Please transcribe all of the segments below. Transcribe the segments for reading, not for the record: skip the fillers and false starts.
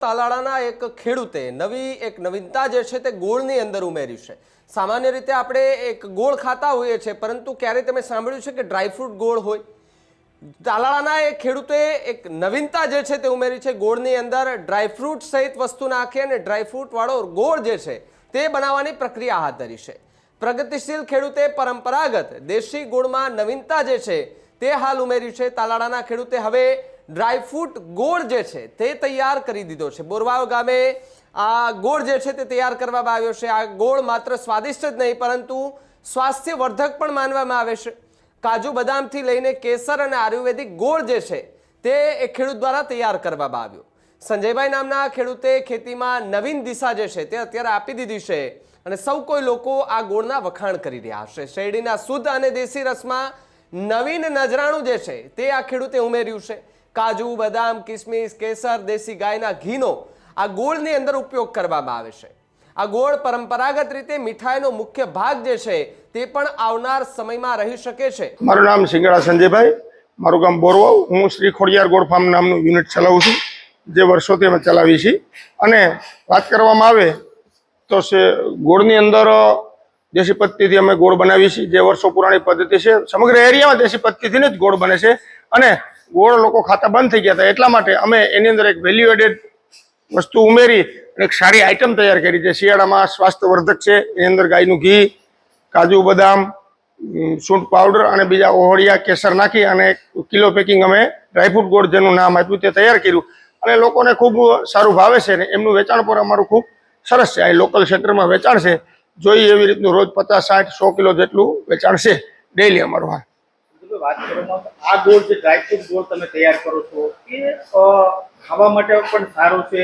તાલાળાના એક ખેડૂતે એક નવીનતા જે છે તે ગોળની અંદર ઉમેર્યું છે। સામાન્ય રીતે આપણે એક ગોળ ખાતા હોઈએ છીએ, પરંતુ ક્યારે તમે સાંભળ્યું છે કે ડ્રાયફ્રૂટ ગોળ હોય? તાલાળાના એક ખેડૂતે એક નવીનતા જે છે તે ઉમેરી છે। ગોળની અંદર ડ્રાયફ્રૂટ સહિત વસ્તુ નાખી અને ડ્રાયફ્રૂટ વાળો ગોળ જે છે તે બનાવવાની પ્રક્રિયા હાથ ધરી છે। પ્રગતિશીલ ખેડૂતે પરંપરાગત દેશી ગોળમાં નવીનતા જે છે તે હાલ ઉમેર્યું છે। તાલાળાના ખેડૂતે હવે ડ્રાયફ્રૂટ ગોળ જે છે તે તૈયાર કરી દીધો છે। બોરવાવ ગામે આ ગોળ જે છે તે તૈયાર કરવામાં આવ્યો છે। આ ગોળ માત્ર સ્વાદિષ્ટ જ નહીં, પરંતુ સ્વાસ્થ્યવર્ધક પણ માનવામાં આવે છે। કાજુ બદામથી લઈને કેસર અને આયુર્વેદિક ગોળ જે છે તે એક ખેડૂત દ્વારા તૈયાર કરવામાં આવ્યો। સંજયભાઈ નામના ખેડૂતે ખેતીમાં નવીન દિશા જે છે તે અત્યારે આપી દીધી છે અને સૌ કોઈ લોકો આ ગોળના વખાણ કરી રહ્યા છે। શેરડીના શુદ્ધ અને દેશી રસમાં નવીન નજરાણું જે છે તે આ ખેડૂતે ઉમેર્યું છે। કાજુ બદામ કિસમિસ કેસર દેશી ગાયના ઘીનો આ ગોળની અંદર ઉપયોગ કરવામાં આવે છે। આ ગોળ પરંપરાગત રીતે મીઠાઈનો મુખ્ય ભાગ જે છે તે પણ આવનાર સમયમાં રહી શકે છે। મારું નામ સિંગડા સંજયભાઈ, મારું ગામ બોરવાવ। હું શ્રી ખોડિયાર ગોળ ફાર્મ નામનું યુનિટ ચલાવું છું, જે વર્ષોથી અમે ચલાવી છીએ। અને વાત કરવામાં આવે તો ગોળની અંદર દેશી પદ્ધતિથી અમે ગોળ બનાવીએ છીએ, જે વર્ષો પુરાણી પદ્ધતિ છે। સમગ્ર એરિયામાં દેશી પદ્ધતિથી જ ગોળ બને છે અને ગોળ લોકો ખાતા બંધ થઈ ગયા હતા, એટલા માટે અમે એની અંદર એક વેલ્યુ એડેડ વસ્તુ ઉમેરી એક સારી આઈટમ તૈયાર કરી છે। શિયાળામાં સ્વાસ્થ્યવર્ધક છે। એની અંદર ગાયનું ઘી, કાજુ બદામ, સૂંઠ પાવડર અને બીજા ઓહળિયા કેસર નાખી અને કિલો પેકિંગ અમે ડ્રાયફ્રૂટ ગોળ જેનું નામ આપ્યું તે તૈયાર કર્યું અને લોકોને ખૂબ સારું ભાવે છે અને એમનું વેચાણ પણ અમારું ખૂબ સરસ છે। આ લોકલ ક્ષેત્રમાં વેચાણ છે, જોઈએ એવી રીતનું રોજ 50, 60, 100 કિલો જેટલું વેચાણ છે ડેઈલી અમારું। વાત કરવામાં આ ગોળ જે ડ્રાયફ્રૂટ ગોળ તમે તૈયાર કરો છો એ ખાવા માટે પણ સારું છે,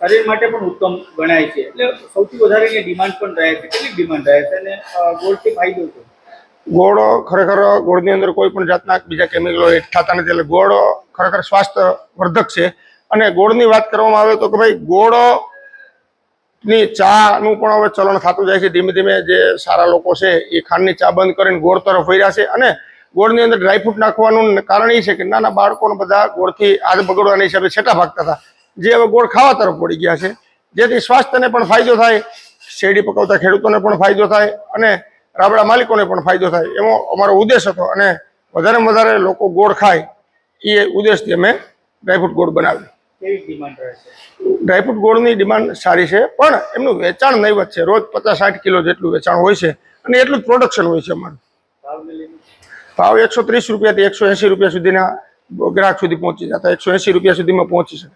શરીર માટે પણ ઉત્તમ ગણાય છે, એટલે સૌથી વધારે એની ડિમાન્ડ પણ રહે છે। કેટલી ડિમાન્ડ રહે છે અને ગોળથી ફાયદો છે? ગોળ ખરેખર ગોળની અંદર કોઈ પણ જાતના બીજા કેમિકલો એડ થતા નથી, એટલે ગોળ ખરેખર સ્વાસ્થ્યવર્ધક છે। અને ગોળની વાત કરવામાં આવે તો કે ભાઈ ગોળની ચાનું પણ હવે ચલણ થતું જાય છે। ધીમે ધીમે જે સારા લોકો છે એ ખાંડની ચા બંધ કરીને ગોળ તરફ વળ્યા છે અને ગોળની અંદર ડ્રાયફ્રૂટ નાખવાનું કારણ એ છે કે નાના બાળકોને બધા ગોળથી આદત બગડવાના હિસાબે છેટા ભાગતા હતા, જે હવે ગોળ ખાવા તરફ વળી ગયા છે, જેથી સ્વાસ્થ્યને પણ ફાયદો થાય, શેરડી પકવતા ખેડૂતોને પણ ફાયદો થાય અને રાબડા માલિકોને પણ ફાયદો થાય, એવો અમારો ઉદ્દેશ હતો। અને વધારેમાં વધારે લોકો ગોળ ખાય એ ઉદ્દેશથી અમે ડ્રાયફ્રૂટ ગોળ બનાવ્યું। કેવી ડિમાન્ડ રહે છે? ડ્રાયફ્રૂટ ગોળની ડિમાન્ડ સારી છે, પણ એમનું વેચાણ નહીવત છે। રોજ 50, 60 કિલો જેટલું વેચાણ હોય છે અને એટલું જ પ્રોડક્શન હોય છે અમારું। ભાવ 130 રૂપિયાથી 180 રૂપિયા સુધીના ગ્રાહક સુધી પહોંચી જતા, 180 રૂપિયા સુધીમાં પહોંચી શકે।